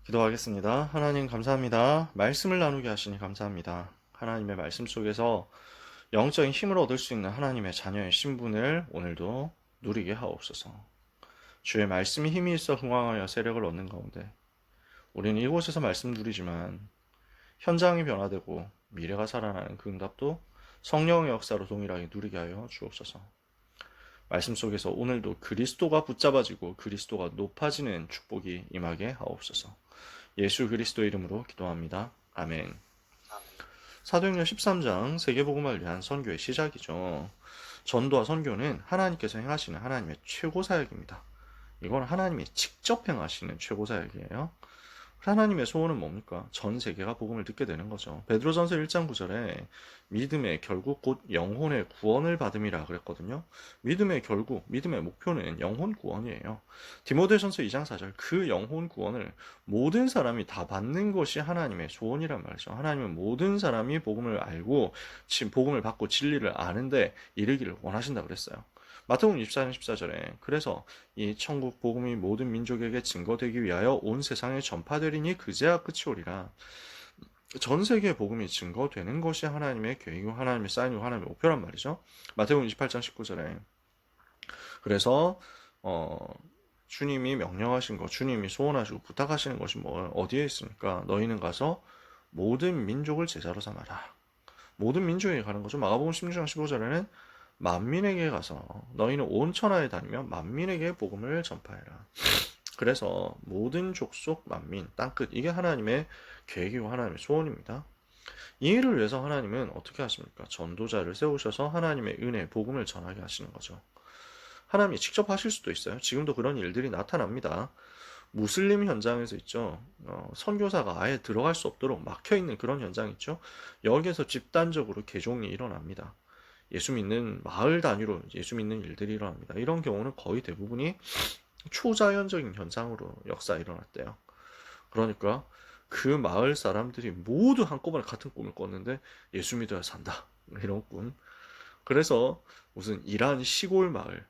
기도하겠습니다. 하나님 감사합니다. 말씀을 나누게 하시니 감사합니다. 하나님의 말씀 속에서 영적인 힘을 얻을 수 있는 하나님의 자녀의 신분을 오늘도 누리게 하옵소서. 주의 말씀이 힘이 있어 흥왕하여 세력을 얻는 가운데 우리는 이곳에서 말씀 누리지만 현장이 변화되고 미래가 살아나는 그 응답도 성령의 역사로 동일하게 누리게 하여 주옵소서. 말씀 속에서 오늘도 그리스도가 붙잡아지고 그리스도가 높아지는 축복이 임하게 하옵소서. 예수 그리스도 이름으로 기도합니다. 아멘. 사도행전 13장 세계복음을 위한 선교의 시작이죠. 전도와 선교는 하나님께서 행하시는 하나님의 최고 사역입니다. 이건 하나님이 직접 행하시는 최고 사역이에요. 하나님의 소원은 뭡니까? 전 세계가 복음을 듣게 되는 거죠. 베드로전서 1장 9절에 믿음의 결국 곧 영혼의 구원을 받음이라 그랬거든요. 믿음의 결국, 믿음의 목표는 영혼 구원이에요. 디모데전서 2장 4절 그 영혼 구원을 모든 사람이 다 받는 것이 하나님의 소원이란 말이죠. 하나님은 모든 사람이 복음을 알고 복음을 받고 진리를 아는데 이르기를 원하신다 그랬어요. 마태복음 24장 14절에 그래서 이 천국 복음이 모든 민족에게 증거되기 위하여 온 세상에 전파되리니 그제야 끝이 오리라. 전 세계의 복음이 증거되는 것이 하나님의 계획이고 하나님의 사인이고 하나님의 목표란 말이죠. 마태복음 28장 19절에 그래서 주님이 명령하신 것, 주님이 소원하시고 부탁하시는 것이 뭐 어디에 있습니까? 너희는 가서 모든 민족을 제자로 삼아라. 모든 민족에게 가는 거죠. 마가복음 16장 15절에는 만민에게 가서 너희는 온 천하에 다니며 만민에게 복음을 전파해라. 그래서 모든 족속 만민 땅끝 이게 하나님의 계획이고 하나님의 소원입니다. 이 일을 위해서 하나님은 어떻게 하십니까? 전도자를 세우셔서 하나님의 은혜 복음을 전하게 하시는 거죠. 하나님이 직접 하실 수도 있어요. 지금도 그런 일들이 나타납니다. 무슬림 현장에서 있죠. 선교사가 아예 들어갈 수 없도록 막혀있는 그런 현장 있죠. 여기에서 집단적으로 개종이 일어납니다. 예수 믿는 마을 단위로 예수 믿는 일들이 일어납니다. 이런 경우는 거의 대부분이 초자연적인 현상으로 역사에 일어났대요. 그러니까 그 마을 사람들이 모두 한꺼번에 같은 꿈을 꿨는데 예수 믿어야 산다. 이런 꿈. 그래서 무슨 이란 시골 마을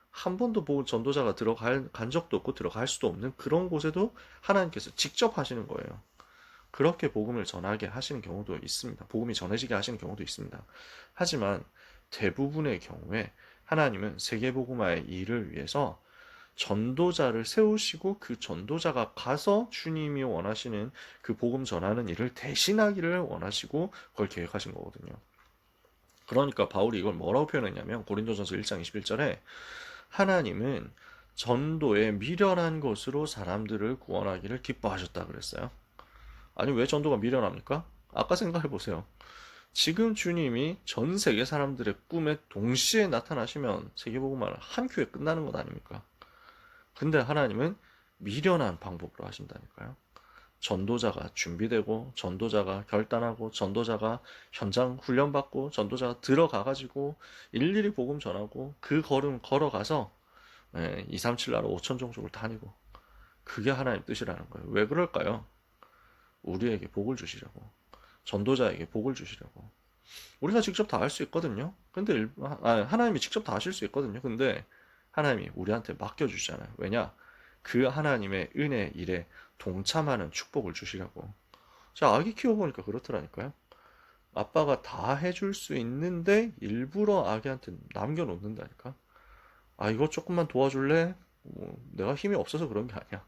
한 번도 전도자가 간 적도 없고 들어갈 수도 없는 그런 곳에도 하나님께서 직접 하시는 거예요. 그렇게 복음을 전하게 하시는 경우도 있습니다. 복음이 전해지게 하시는 경우도 있습니다. 하지만 대부분의 경우에 하나님은 세계복음화의 일을 위해서 전도자를 세우시고 그 전도자가 가서 주님이 원하시는 그 복음 전하는 일을 대신하기를 원하시고 그걸 계획하신 거거든요. 그러니까 바울이 이걸 뭐라고 표현했냐면 고린도전서 1장 21절에 하나님은 전도에 미련한 것으로 사람들을 구원하기를 기뻐하셨다 그랬어요. 아니 왜 전도가 미련합니까? 아까 생각해 보세요. 지금 주님이 전 세계 사람들의 꿈에 동시에 나타나시면 세계복음화는 한 큐에 끝나는 것 아닙니까? 근데 하나님은 미련한 방법으로 하신다니까요. 전도자가 준비되고 전도자가 결단하고 전도자가 현장 훈련받고 전도자가 들어가가지고 일일이 복음 전하고 그 걸음 걸어가서 237 나라 5천 종족을 다니고 그게 하나님 뜻이라는 거예요. 왜 그럴까요? 우리에게 복을 주시려고 전도자에게 복을 주시려고 우리가 직접 다 할 수 있거든요. 근데 하나님이 직접 다 하실 수 있거든요. 근데 하나님이 우리한테 맡겨주시잖아요. 왜냐? 그 하나님의 은혜 일에 동참하는 축복을 주시려고. 제가 아기 키워보니까 그렇더라니까요. 아빠가 다 해줄 수 있는데 일부러 아기한테 남겨놓는다니까. 아, 이거 조금만 도와줄래? 내가 힘이 없어서 그런 게 아니야.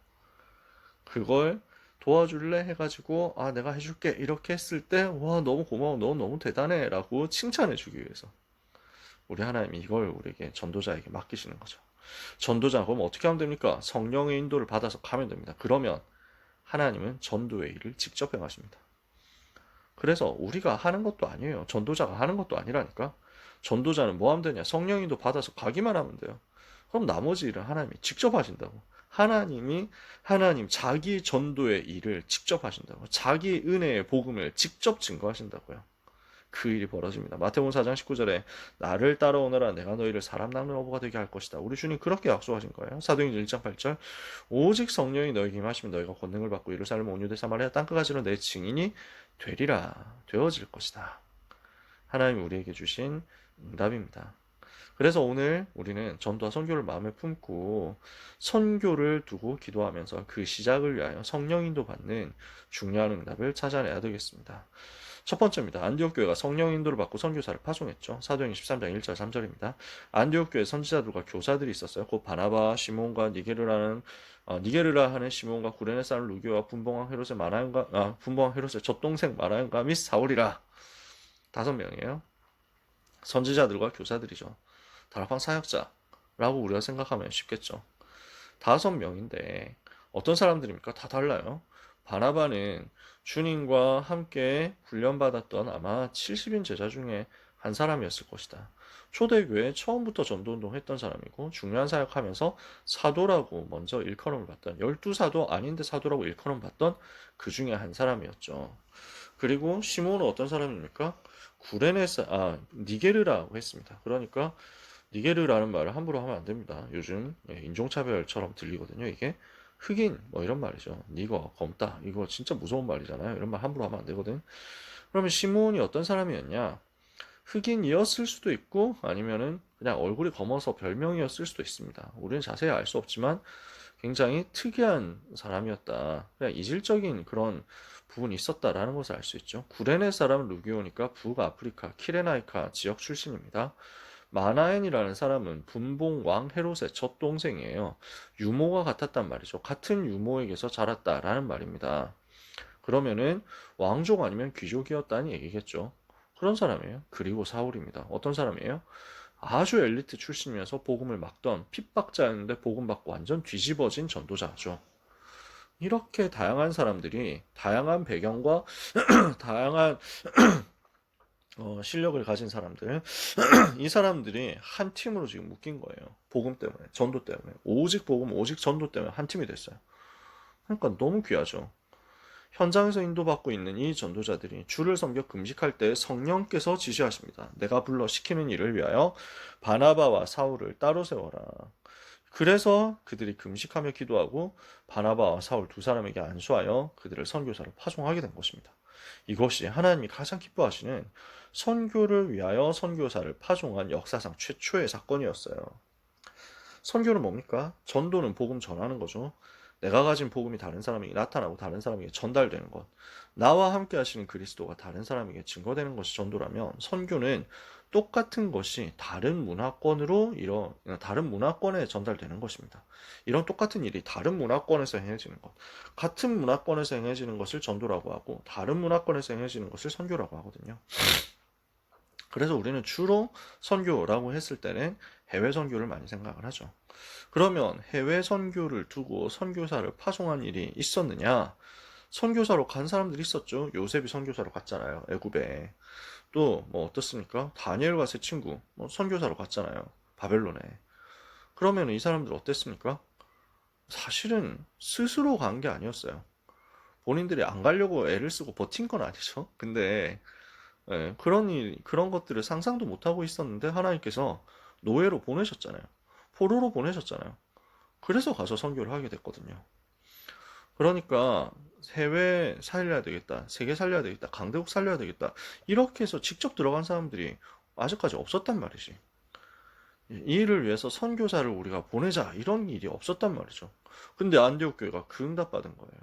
그걸 도와줄래 해가지고 내가 해줄게 이렇게 했을 때 와 너무 고마워 너 너무 대단해 라고 칭찬해 주기 위해서 우리 하나님이 이걸 우리에게 전도자에게 맡기시는 거죠. 전도자 그럼 어떻게 하면 됩니까? 성령의 인도를 받아서 가면 됩니다. 그러면 하나님은 전도의 일을 직접 행하십니다. 그래서 우리가 하는 것도 아니에요. 전도자가 하는 것도 아니라니까. 전도자는 뭐 하면 되냐? 성령 인도 받아서 가기만 하면 돼요. 그럼 나머지 일은 하나님이 직접 하신다고. 하나님 자기 전도의 일을 직접 하신다고. 자기 은혜의 복음을 직접 증거하신다고요. 그 일이 벌어집니다. 마태복음 4장 19절에 나를 따라오너라 내가 너희를 사람 낚는 어부가 되게 할 것이다. 우리 주님 그렇게 약속하신 거예요. 사도행전 1장 8절 오직 성령이 너희에게 임하시면 너희가 권능을 받고 예루살렘 온 유대 사마리아 땅끝까지로 내 증인이 되어질 것이다. 하나님이 우리에게 주신 응답입니다. 그래서 오늘 우리는 전도와 선교를 마음에 품고 선교를 두고 기도하면서 그 시작을 위하여 성령 인도 받는 중요한 응답을 찾아내야 되겠습니다. 첫 번째입니다. 안디옥 교회가 성령 인도를 받고 선교사를 파송했죠. 사도행전 13장 1절 3절입니다. 안디옥 교회 선지자들과 교사들이 있었어요. 곧 바나바, 시몬과 니게르라 하는 시몬과 구레네 사람 루기오와 분봉왕 헤롯의 젖동생 마라연과 및 사울이라. 5명이에요. 선지자들과 교사들이죠. 다락방 사역자라고 우리가 생각하면 쉽겠죠. 5명인데 어떤 사람들입니까? 다 달라요. 바나바는 주님과 함께 훈련받았던 아마 70인 제자 중에 한 사람이었을 것이다. 초대교회 처음부터 전도운동 했던 사람이고 중요한 사역하면서 사도라고 먼저 일컬음을 받던 12사도 아닌데 사도라고 일컬음 받던 그 중에 한 사람이었죠. 그리고 시몬은 어떤 사람입니까? 니게르라고 했습니다. 그러니까 니게르라는 말을 함부로 하면 안 됩니다. 요즘 인종차별처럼 들리거든요. 이게 흑인 뭐 이런 말이죠. 니거, 검다 이거 진짜 무서운 말이잖아요. 이런 말 함부로 하면 안 되거든. 그러면 시몬이 어떤 사람이었냐? 흑인이었을 수도 있고 아니면은 그냥 얼굴이 검어서 별명이었을 수도 있습니다. 우리는 자세히 알 수 없지만 굉장히 특이한 사람이었다. 그냥 이질적인 그런 부분이 있었다라는 것을 알 수 있죠. 구레네 사람은 루기오니까 북아프리카 키레나이카 지역 출신입니다. 마나엔이라는 사람은 분봉 왕 헤롯의 첫 동생이에요. 유모가 같았단 말이죠. 같은 유모에게서 자랐다라는 말입니다. 그러면은 왕족 아니면 귀족이었다는 얘기겠죠. 그런 사람이에요. 그리고 사울입니다. 어떤 사람이에요? 아주 엘리트 출신이면서 복음을 막던 핍박자였는데 복음 받고 완전 뒤집어진 전도자죠. 이렇게 다양한 사람들이 다양한 배경과 다양한 실력을 가진 사람들, 이 사람들이 한 팀으로 지금 묶인 거예요. 복음 때문에, 전도 때문에. 오직 복음, 오직 전도 때문에 한 팀이 됐어요. 그러니까 너무 귀하죠. 현장에서 인도받고 있는 이 전도자들이 주를 섬겨 금식할 때 성령께서 지시하십니다. 내가 불러 시키는 일을 위하여 바나바와 사울을 따로 세워라. 그래서 그들이 금식하며 기도하고 바나바와 사울 두 사람에게 안수하여 그들을 선교사로 파송하게 된 것입니다. 이것이 하나님이 가장 기뻐하시는 선교를 위하여 선교사를 파송한 역사상 최초의 사건이었어요. 선교는 뭡니까? 전도는 복음 전하는 거죠. 내가 가진 복음이 다른 사람에게 나타나고 다른 사람에게 전달되는 것. 나와 함께 하시는 그리스도가 다른 사람에게 증거되는 것이 전도라면 선교는 똑같은 것이 다른 문화권에 전달되는 것입니다. 이런 똑같은 일이 다른 문화권에서 행해지는 것. 같은 문화권에서 행해지는 것을 전도라고 하고 다른 문화권에서 행해지는 것을 선교라고 하거든요. 그래서 우리는 주로 선교라고 했을 때는 해외 선교를 많이 생각을 하죠. 그러면 해외 선교를 두고 선교사를 파송한 일이 있었느냐? 선교사로 간 사람들이 있었죠. 요셉이 선교사로 갔잖아요. 애굽에. 또 뭐 어떻습니까? 다니엘과 세 친구 선교사로 갔잖아요. 바벨론에. 그러면 이 사람들 어땠습니까? 사실은 스스로 간 게 아니었어요. 본인들이 안 가려고 애를 쓰고 버틴 건 아니죠. 근데 그런 것들을 상상도 못하고 있었는데 하나님께서 노예로 보내셨잖아요. 포로로 보내셨잖아요. 그래서 가서 선교를 하게 됐거든요. 그러니까 해외 살려야 되겠다, 세계 살려야 되겠다, 강대국 살려야 되겠다 이렇게 해서 직접 들어간 사람들이 아직까지 없었단 말이지. 이 일을 위해서 선교사를 우리가 보내자 이런 일이 없었단 말이죠. 근데 안디옥 교회가 그 응답 받은 거예요.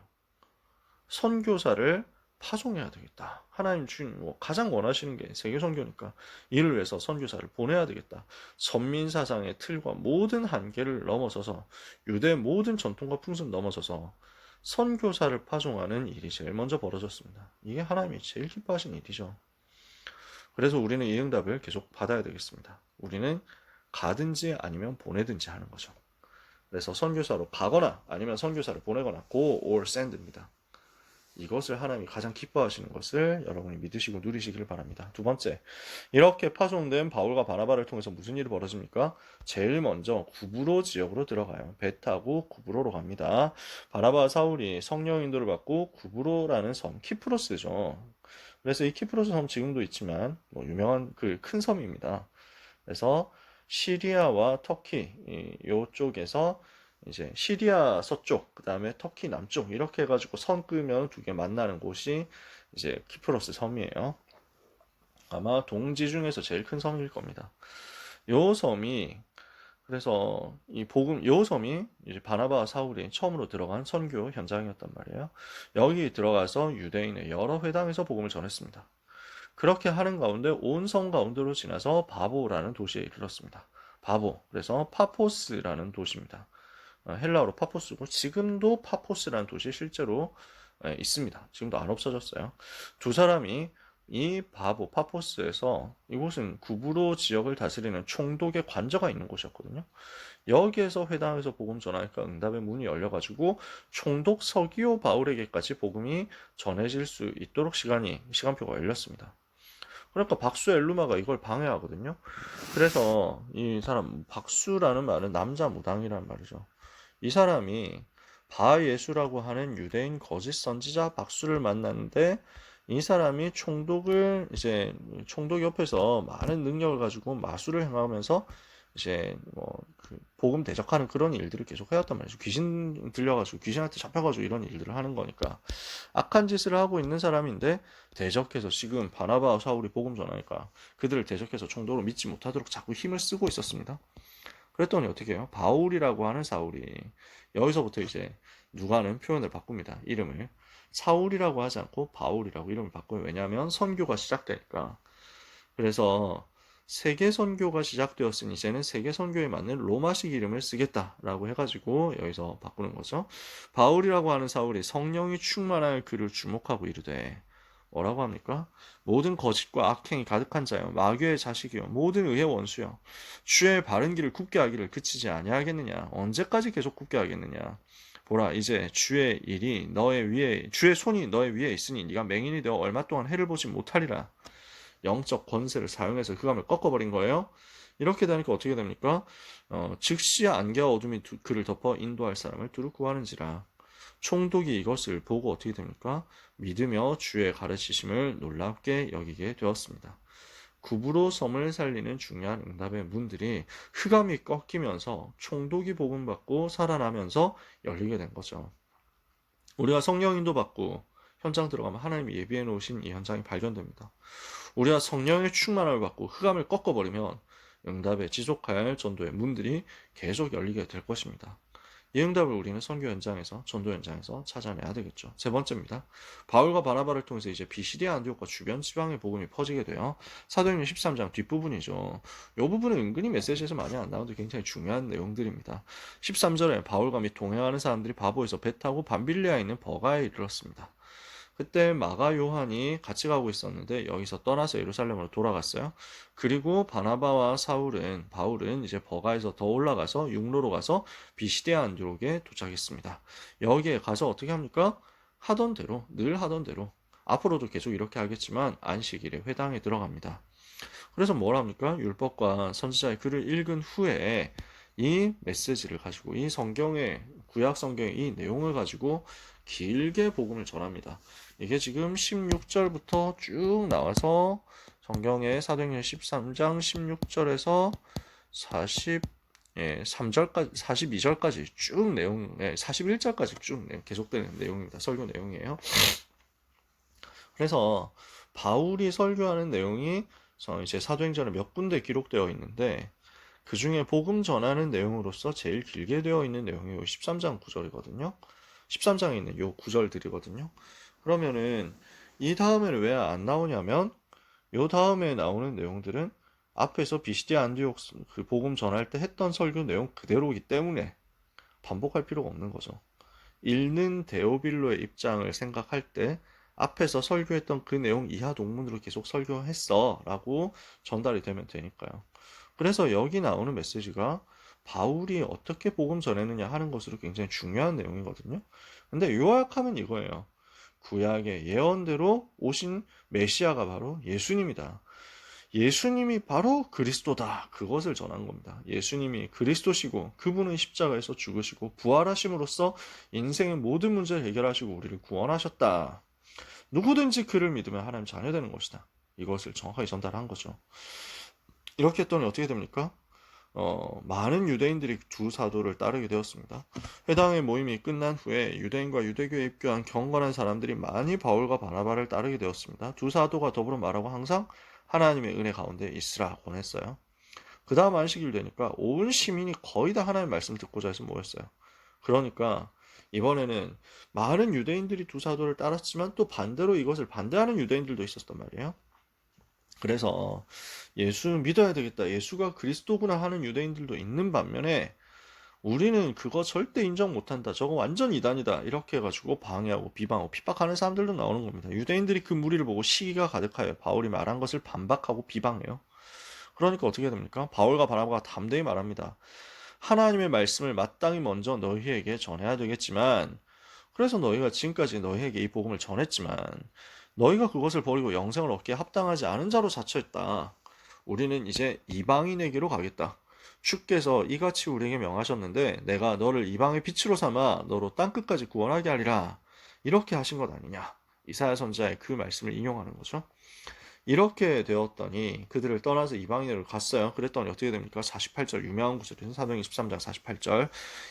선교사를 파송해야 되겠다. 하나님 주님 가장 원하시는 게 세계 선교니까 이를 위해서 선교사를 보내야 되겠다. 선민 사상의 틀과 모든 한계를 넘어서서 유대 모든 전통과 풍습 넘어서서 선교사를 파송하는 일이 제일 먼저 벌어졌습니다. 이게 하나님이 제일 기뻐하시는 일이죠. 그래서 우리는 이 응답을 계속 받아야 되겠습니다. 우리는 가든지 아니면 보내든지 하는 거죠. 그래서 선교사로 가거나 아니면 선교사를 보내거나 go or send입니다. 이것을 하나님이 가장 기뻐하시는 것을 여러분이 믿으시고 누리시길 바랍니다. 두 번째, 이렇게 파송된 바울과 바나바를 통해서 무슨 일이 벌어집니까? 제일 먼저 구브로 지역으로 들어가요. 배 타고 구브로로 갑니다. 바나바와 사울이 성령 인도를 받고 구브로라는 섬, 키프로스죠. 그래서 이 키프로스 섬 지금도 있지만 유명한 그 큰 섬입니다. 그래서 시리아와 터키 이쪽에서 이제 시리아 서쪽, 그 다음에 터키 남쪽 이렇게 해가지고 선 끄면 두 개 만나는 곳이 이제 키프로스 섬이에요. 아마 동지 중에서 제일 큰 섬일 겁니다. 요 섬이 그래서 이 복음 요 섬이 이제 바나바와 사울이 처음으로 들어간 선교 현장이었단 말이에요. 여기 들어가서 유대인의 여러 회당에서 복음을 전했습니다. 그렇게 하는 가운데 온 성 가운데로 지나서 바보라는 도시에 이르렀습니다. 바보, 그래서 파포스라는 도시입니다. 헬라어로 파포스고 지금도 파포스라는 도시 실제로 있습니다. 지금도 안 없어졌어요. 두 사람이 이 바보 파포스에서 이곳은 구브로 지역을 다스리는 총독의 관저가 있는 곳이었거든요. 여기에서 회당에서 복음 전하니까 응답의 문이 열려가지고 총독 서기오 바울에게까지 복음이 전해질 수 있도록 시간표가 열렸습니다. 그러니까 박수 엘루마가 이걸 방해하거든요. 그래서 이 사람 박수라는 말은 남자 무당이라는 말이죠. 이 사람이 바예수라고 하는 유대인 거짓 선지자 박수를 만났는데 이 사람이 총독 옆에서 많은 능력을 가지고 마술을 행하면서 이제 그 복음 대적하는 그런 일들을 계속 해왔단 말이죠. 귀신 들려가지고 귀신한테 잡혀가지고 이런 일들을 하는 거니까 악한 짓을 하고 있는 사람인데 대적해서 지금 바나바와 사울이 복음 전하니까 그들을 대적해서 총독으로 믿지 못하도록 자꾸 힘을 쓰고 있었습니다. 그랬더니 어떻게 해요? 바울이라고 하는 사울이 여기서부터 이제 누가는 표현을 바꿉니다. 이름을 사울이라고 하지 않고 바울이라고 이름을 바꿔요. 왜냐하면 선교가 시작되니까. 그래서 세계 선교가 시작되었으니 이제는 세계 선교에 맞는 로마식 이름을 쓰겠다라고 해가지고 여기서 바꾸는 거죠. 바울이라고 하는 사울이 성령이 충만할 그를 주목하고 이르되 뭐라고 합니까? 모든 거짓과 악행이 가득한 자여 마귀의 자식이요 모든 의의 원수여 주의 바른 길을 굽게 하기를 그치지 아니하겠느냐 언제까지 계속 굽게 하겠느냐 보라 이제 주의 손이 너의 위에 있으니 네가 맹인이 되어 얼마 동안 해를 보지 못하리라. 영적 권세를 사용해서 흑암을 꺾어버린 거예요. 이렇게 되니까 어떻게 됩니까? 즉시 안개와 어둠이 그를 덮어 인도할 사람을 두루 구하는지라. 총독이 이것을 보고 어떻게 됩니까? 믿으며 주의 가르치심을 놀랍게 여기게 되었습니다. 구브로 섬을 살리는 중요한 응답의 문들이 흑암이 꺾이면서 총독이 복음받고 살아나면서 열리게 된 거죠. 우리가 성령 인도받고 현장 들어가면 하나님이 예비해 놓으신 이 현장이 발견됩니다. 우리가 성령의 충만함을 받고 흑암을 꺾어버리면 응답에 지속할 전도의 문들이 계속 열리게 될 것입니다. 이 응답을 우리는 선교 현장에서 전도 현장에서 찾아내야 되겠죠. 세 번째입니다. 바울과 바나바를 통해서 이제 비시디아 안디옥과 주변 지방의 복음이 퍼지게 돼요. 사도행전 13장 뒷부분이죠. 이 부분은 은근히 메시지에서 많이 안 나오는데 굉장히 중요한 내용들입니다. 13절에 바울과 및 동행하는 사람들이 바보에서 배 타고 밤빌리아에 있는 버가에 이르렀습니다. 그때 마가 요한이 같이 가고 있었는데 여기서 떠나서 예루살렘으로 돌아갔어요. 그리고 바나바와 바울은 이제 버가에서 더 올라가서 육로로 가서 비시디아 안디옥에 도착했습니다. 여기에 가서 어떻게 합니까? 늘 하던 대로 앞으로도 계속 이렇게 하겠지만 안식일에 회당에 들어갑니다. 그래서 뭘 합니까? 율법과 선지자의 글을 읽은 후에 이 메시지를 가지고 이 구약 성경의 이 내용을 가지고 길게 복음을 전합니다. 이게 지금 16절부터 쭉 나와서 성경의 사도행전 13장 16절에서 43절까지 42절까지 쭉 내용, 41절까지 쭉 계속되는 내용입니다. 설교 내용이에요. 그래서 바울이 설교하는 내용이 이제 사도행전에 몇 군데 기록되어 있는데 그 중에 복음 전하는 내용으로서 제일 길게 되어 있는 내용이 13장 9절이거든요. 13장에 있는 요 구절들이거든요. 그러면은 이 다음에는 왜 안 나오냐면 요 다음에 나오는 내용들은 앞에서 비시디아 안디옥 그 복음 전할 때 했던 설교 내용 그대로이기 때문에 반복할 필요가 없는 거죠. 읽는 데오빌로의 입장을 생각할 때 앞에서 설교했던 그 내용 이하 동문으로 계속 설교했어 라고 전달이 되면 되니까요. 그래서 여기 나오는 메시지가 바울이 어떻게 복음 전했느냐 하는 것으로 굉장히 중요한 내용이거든요. 근데 요약하면 이거예요. 구약의 예언대로 오신 메시아가 바로 예수님이다. 예수님이 바로 그리스도다. 그것을 전한 겁니다. 예수님이 그리스도시고 그분은 십자가에서 죽으시고 부활하심으로써 인생의 모든 문제를 해결하시고 우리를 구원하셨다. 누구든지 그를 믿으면 하나님 자녀되는 것이다. 이것을 정확하게 전달한 거죠. 이렇게 했더니 어떻게 됩니까? 많은 유대인들이 두 사도를 따르게 되었습니다. 회당의 모임이 끝난 후에 유대인과 유대교에 입교한 경건한 사람들이 많이 바울과 바나바를 따르게 되었습니다. 두 사도가 더불어 말하고 항상 하나님의 은혜 가운데 있으라 권했어요. 그 다음 안식일 되니까 온 시민이 거의 다 하나님의 말씀 듣고자 해서 모였어요. 그러니까 이번에는 많은 유대인들이 두 사도를 따랐지만 또 반대로 이것을 반대하는 유대인들도 있었단 말이에요. 그래서 예수 믿어야 되겠다, 예수가 그리스도구나 하는 유대인들도 있는 반면에 우리는 그거 절대 인정 못한다, 저거 완전 이단이다, 이렇게 해가지고 방해하고 비방하고 핍박하는 사람들도 나오는 겁니다. 유대인들이 그 무리를 보고 시기가 가득하여 바울이 말한 것을 반박하고 비방해요. 그러니까 어떻게 됩니까? 바울과 바나바가 담대히 말합니다. 하나님의 말씀을 마땅히 먼저 너희에게 전해야 되겠지만, 그래서 너희가 지금까지 너희에게 이 복음을 전했지만 너희가 그것을 버리고 영생을 얻기에 합당하지 않은 자로 자처했다. 우리는 이제 이방인에게로 가겠다. 주께서 이같이 우리에게 명하셨는데 내가 너를 이방의 빛으로 삼아 너로 땅끝까지 구원하게 하리라. 이렇게 하신 것 아니냐. 이사야 선지자의 그 말씀을 인용하는 거죠. 이렇게 되었더니 그들을 떠나서 이방인으로 갔어요. 그랬더니 어떻게 됩니까? 48절 유명한 구절인 사도행전 13장 48절,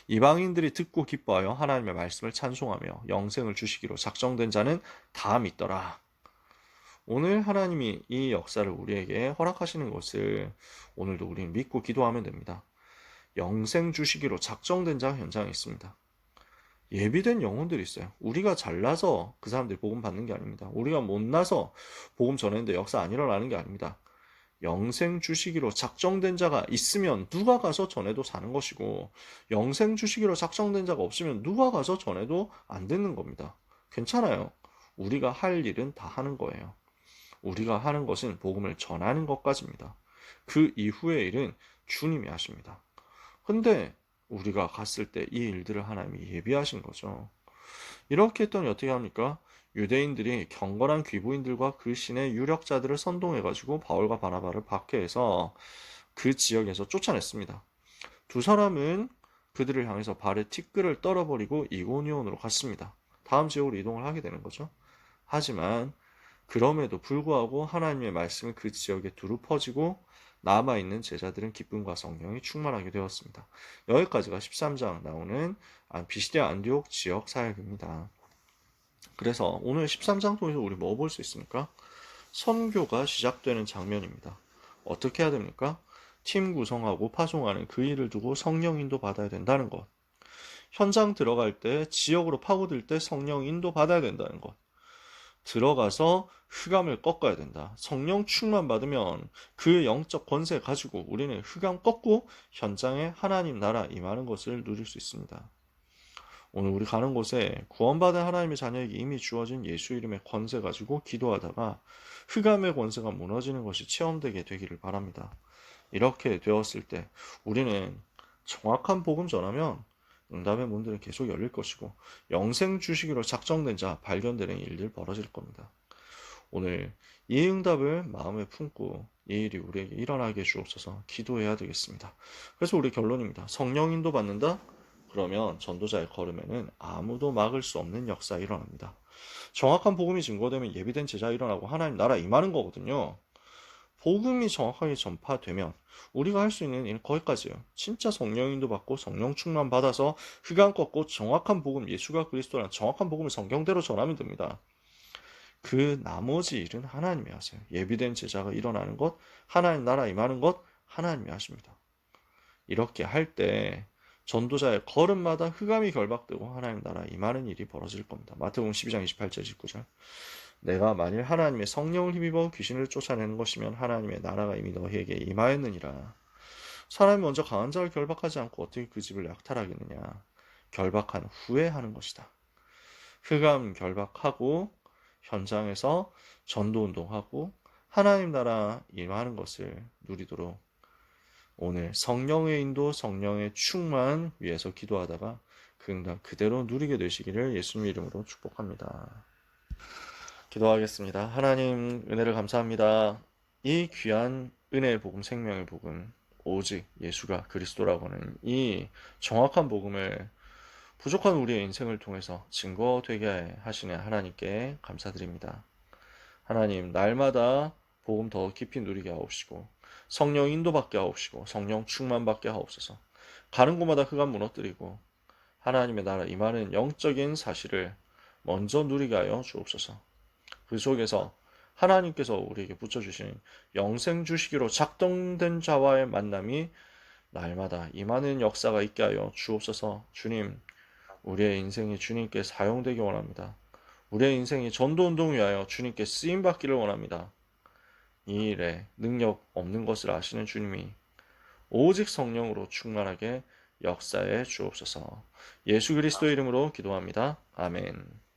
이방인들이 듣고 기뻐하여 하나님의 말씀을 찬송하며 영생을 주시기로 작정된 자는 다 믿더라. 오늘 하나님이 이 역사를 우리에게 허락하시는 것을 오늘도 우리는 믿고 기도하면 됩니다. 영생 주시기로 작정된 자 현장에 있습니다. 예비된 영혼들이 있어요. 우리가 잘나서 그 사람들이 복음 받는 게 아닙니다. 우리가 못나서 복음 전했는데 역사 안 일어나는 게 아닙니다. 영생 주시기로 작정된 자가 있으면 누가 가서 전해도 사는 것이고, 영생 주시기로 작정된 자가 없으면 누가 가서 전해도 안 되는 겁니다. 괜찮아요. 우리가 할 일은 다 하는 거예요. 우리가 하는 것은 복음을 전하는 것까지입니다. 그 이후의 일은 주님이 하십니다. 근데 우리가 갔을 때 이 일들을 하나님이 예비하신 거죠. 이렇게 했더니 어떻게 합니까? 유대인들이 경건한 귀부인들과 그 신의 유력자들을 선동해가지고 바울과 바나바를 박해해서 그 지역에서 쫓아냈습니다. 두 사람은 그들을 향해서 발에 티끌을 떨어버리고 이고니온으로 갔습니다. 다음 지역으로 이동을 하게 되는 거죠. 하지만 그럼에도 불구하고 하나님의 말씀은 그 지역에 두루 퍼지고 남아있는 제자들은 기쁨과 성령이 충만하게 되었습니다. 여기까지가 13장 나오는 비시디아 안디옥 지역 사역입니다. 그래서 오늘 13장 통해서 우리 뭐 볼 수 있습니까? 선교가 시작되는 장면입니다. 어떻게 해야 됩니까? 팀 구성하고 파송하는 그 일을 두고 성령 인도 받아야 된다는 것. 현장 들어갈 때, 지역으로 파고들 때 성령 인도 받아야 된다는 것. 들어가서 흑암을 꺾어야 된다. 성령 충만 받으면 그 영적 권세 가지고 우리는 흑암 꺾고 현장에 하나님 나라 임하는 것을 누릴 수 있습니다. 오늘 우리 가는 곳에 구원받은 하나님의 자녀에게 이미 주어진 예수 이름의 권세 가지고 기도하다가 흑암의 권세가 무너지는 것이 체험되게 되기를 바랍니다. 이렇게 되었을 때 우리는 정확한 복음 전하면 응답의 문들은 계속 열릴 것이고 영생 주시기로 작정된 자 발견되는 일들 벌어질 겁니다. 오늘 이 응답을 마음에 품고 이 일이 우리에게 일어나게 주옵소서 기도해야 되겠습니다. 그래서 우리 결론입니다. 성령 인도 받는다? 그러면 전도자의 걸음에는 아무도 막을 수 없는 역사 일어납니다. 정확한 복음이 증거되면 예비된 제자 일어나고 하나님 나라 임하는 거거든요. 복음이 정확하게 전파되면 우리가 할 수 있는 일은 거기까지예요. 진짜 성령 인도 받고 성령 충만 받아서 흑암 꺾고 정확한 복음, 예수가 그리스도라는 정확한 복음을 성경대로 전하면 됩니다. 그 나머지 일은 하나님이 하세요. 예비된 제자가 일어나는 것, 하나님 나라 임하는 것, 하나님이 하십니다. 이렇게 할 때 전도자의 걸음마다 흑암이 결박되고 하나님 나라 임하는 일이 벌어질 겁니다. 마태복음 12장 28절 19절. 내가 만일 하나님의 성령을 힘입어 귀신을 쫓아내는 것이면 하나님의 나라가 이미 너희에게 임하였느니라. 사람이 먼저 강한 자를 결박하지 않고 어떻게 그 집을 약탈하겠느냐. 결박한 후에 하는 것이다. 흑암 결박하고 현장에서 전도운동하고 하나님 나라 임하는 것을 누리도록 오늘 성령의 인도, 성령의 충만 위해서 기도하다가 그 응답 그대로 누리게 되시기를 예수님 이름으로 축복합니다. 기도하겠습니다. 하나님 은혜를 감사합니다. 이 귀한 은혜의 복음, 생명의 복음, 오직 예수가 그리스도라고 하는 이 정확한 복음을 부족한 우리의 인생을 통해서 증거되게 하시는 하나님께 감사드립니다. 하나님, 날마다 복음 더 깊이 누리게 하옵시고 성령 인도받게 하옵시고 성령 충만받게 하옵소서. 가는 곳마다 흑암 무너뜨리고 하나님의 나라 임하는 영적인 사실을 먼저 누리게 하여 주옵소서. 그 속에서 하나님께서 우리에게 붙여주신 영생 주시기로 작정된 자와의 만남이 날마다 임하는 역사가 있게 하여 주옵소서. 주님, 우리의 인생이 주님께 사용되기 원합니다. 우리의 인생이 전도운동 위하여 주님께 쓰임받기를 원합니다. 이 일에 능력 없는 것을 아시는 주님이 오직 성령으로 충만하게 역사해 주옵소서. 예수 그리스도의 이름으로 기도합니다. 아멘.